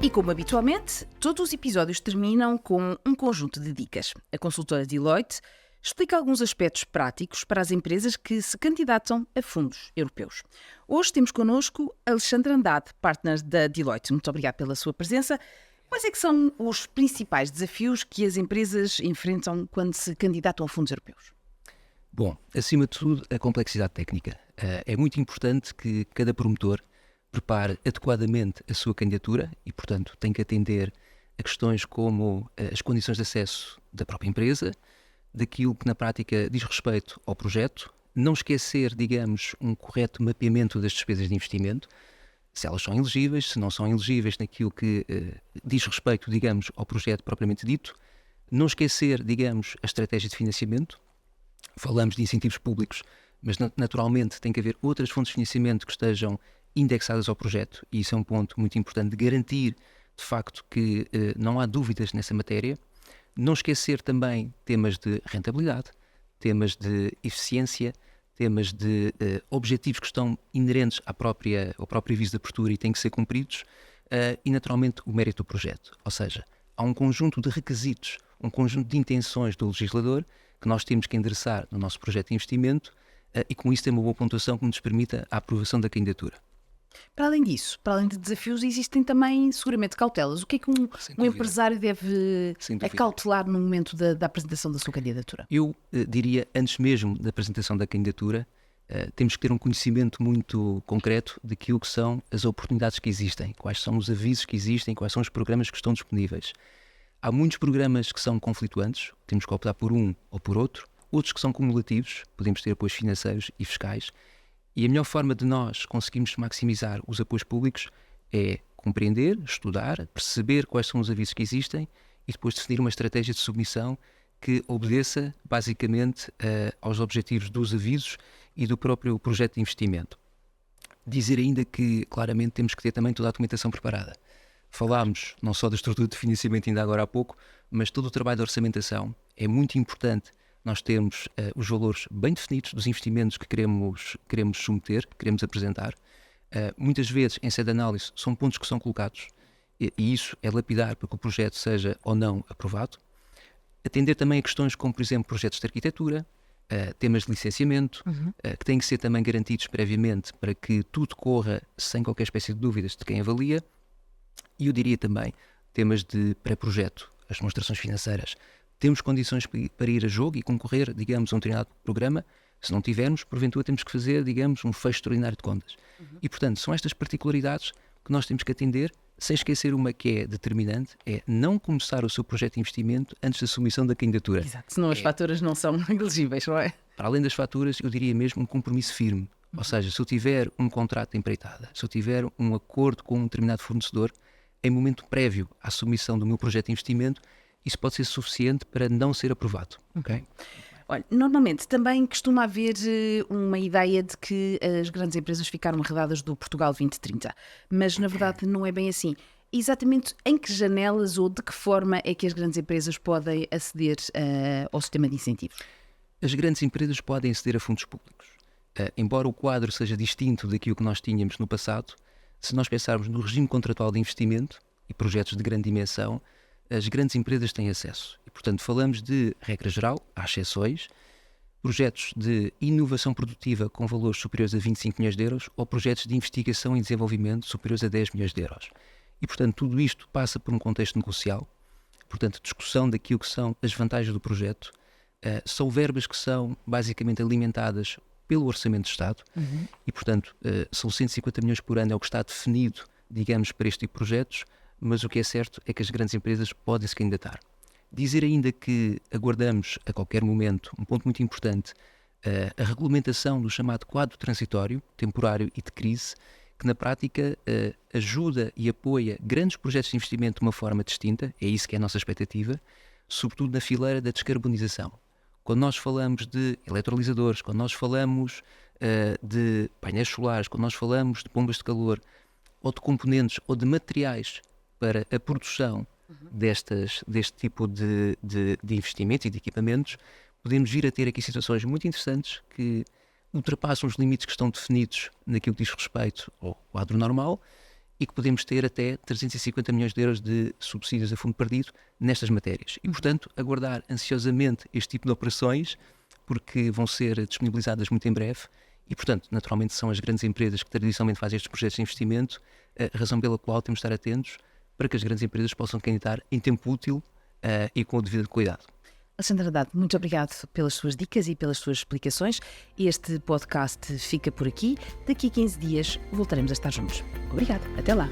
E como habitualmente, todos os episódios terminam com um conjunto de dicas. A consultora Deloitte explica alguns aspectos práticos para as empresas que se candidatam a fundos europeus. Hoje temos connosco Alexandre Andrade, partner da Deloitte. Muito obrigada pela sua presença. Quais é que são os principais desafios que as empresas enfrentam quando se candidatam a fundos europeus? Bom, acima de tudo, a complexidade técnica. É muito importante que cada promotor prepare adequadamente a sua candidatura e, portanto, tem que atender a questões como as condições de acesso da própria empresa, daquilo que na prática diz respeito ao projeto, não esquecer, digamos, um correto mapeamento das despesas de investimento, se elas são elegíveis, se não são elegíveis naquilo que diz respeito, digamos, ao projeto propriamente dito, não esquecer, digamos, a estratégia de financiamento. Falamos de incentivos públicos, mas naturalmente tem que haver outras fontes de financiamento que estejam indexadas ao projeto, e isso é um ponto muito importante de garantir, de facto, que não há dúvidas nessa matéria. Não esquecer também temas de rentabilidade, temas de eficiência, temas de objetivos que estão inerentes ao próprio aviso de abertura e têm que ser cumpridos, e naturalmente o mérito do projeto. Ou seja, há um conjunto de requisitos, um conjunto de intenções do legislador que nós temos que endereçar no nosso projeto de investimento, e com isso ter uma boa pontuação que nos permita a aprovação da candidatura. Para além disso, para além de desafios, existem também seguramente cautelas. O que é que um empresário deve cautelar no momento da apresentação da sua candidatura? Eu diria, antes mesmo da apresentação da candidatura, temos que ter um conhecimento muito concreto daquilo que são as oportunidades que existem, quais são os avisos que existem, quais são os programas que estão disponíveis. Há muitos programas que são conflituantes, temos que optar por um ou por outro, outros que são cumulativos, podemos ter apoios financeiros e fiscais, e a melhor forma de nós conseguirmos maximizar os apoios públicos é compreender, estudar, perceber quais são os avisos que existem e depois definir uma estratégia de submissão que obedeça basicamente aos objetivos dos avisos e do próprio projeto de investimento. Dizer ainda que claramente temos que ter também toda a documentação preparada. Falámos não só da estrutura de financiamento ainda agora há pouco, mas todo o trabalho de orçamentação. É muito importante nós termos os valores bem definidos dos investimentos que queremos submeter, que queremos apresentar. Muitas vezes, em sede de análise, são pontos que são colocados e isso é lapidar para que o projeto seja ou não aprovado. Atender também a questões como, por exemplo, projetos de arquitetura, temas de licenciamento, que têm que ser também garantidos previamente para que tudo corra sem qualquer espécie de dúvidas de quem avalia. E eu diria também temas de pré-projeto, as demonstrações financeiras. Temos condições para ir a jogo e concorrer, digamos, a um determinado programa. Se não tivermos, porventura temos que fazer, digamos, um fecho extraordinário de contas. E, portanto, são estas particularidades que nós temos que atender, sem esquecer uma que é determinante, é não começar o seu projeto de investimento antes da submissão da candidatura. Exato, senão as faturas não são elegíveis, não é? Para além das faturas, eu diria mesmo um compromisso firme. Ou seja, se eu tiver um contrato de empreitada, se eu tiver um acordo com um determinado fornecedor, em momento prévio à submissão do meu projeto de investimento, isso pode ser suficiente para não ser aprovado. Okay? Olha, normalmente também costuma haver uma ideia de que as grandes empresas ficaram arredadas do Portugal 2030, mas na verdade não é bem assim. Exatamente em que janelas ou de que forma é que as grandes empresas podem aceder ao sistema de incentivos? As grandes empresas podem aceder a fundos públicos. Embora o quadro seja distinto daquilo que nós tínhamos no passado, se nós pensarmos no regime contratual de investimento e projetos de grande dimensão, as grandes empresas têm acesso. E, portanto, falamos de, regra geral, há exceções, projetos de inovação produtiva com valores superiores a 25 milhões de euros ou projetos de investigação e desenvolvimento superiores a 10 milhões de euros. E, portanto, tudo isto passa por um contexto negocial, portanto, discussão daquilo que são as vantagens do projeto. São verbas que são basicamente alimentadas pelo Orçamento de Estado e, portanto, são 150 milhões por ano, é o que está definido, digamos, para este tipo de projetos, mas o que é certo é que as grandes empresas podem se candidatar. Dizer ainda que aguardamos a qualquer momento, um ponto muito importante, a regulamentação do chamado quadro transitório, temporário e de crise, que na prática ajuda e apoia grandes projetos de investimento de uma forma distinta, é isso que é a nossa expectativa, sobretudo na fileira da descarbonização. Quando nós falamos de eletrolisadores, quando nós falamos de painéis solares, quando nós falamos de bombas de calor, ou de componentes, ou de materiais para a produção deste tipo de investimentos e de equipamentos, podemos vir a ter aqui situações muito interessantes que ultrapassam os limites que estão definidos naquilo que diz respeito ao quadro normal e que podemos ter até 350 milhões de euros de subsídios a fundo perdido nestas matérias. E, portanto, aguardar ansiosamente este tipo de operações, porque vão ser disponibilizadas muito em breve e, portanto, naturalmente são as grandes empresas que tradicionalmente fazem estes projetos de investimento, a razão pela qual temos de estar atentos para que as grandes empresas possam candidatar em tempo útil e com o devido cuidado. Alexandre Haddad, muito obrigado pelas suas dicas e pelas suas explicações. Este podcast fica por aqui. Daqui a 15 dias voltaremos a estar juntos. Obrigada. Até lá.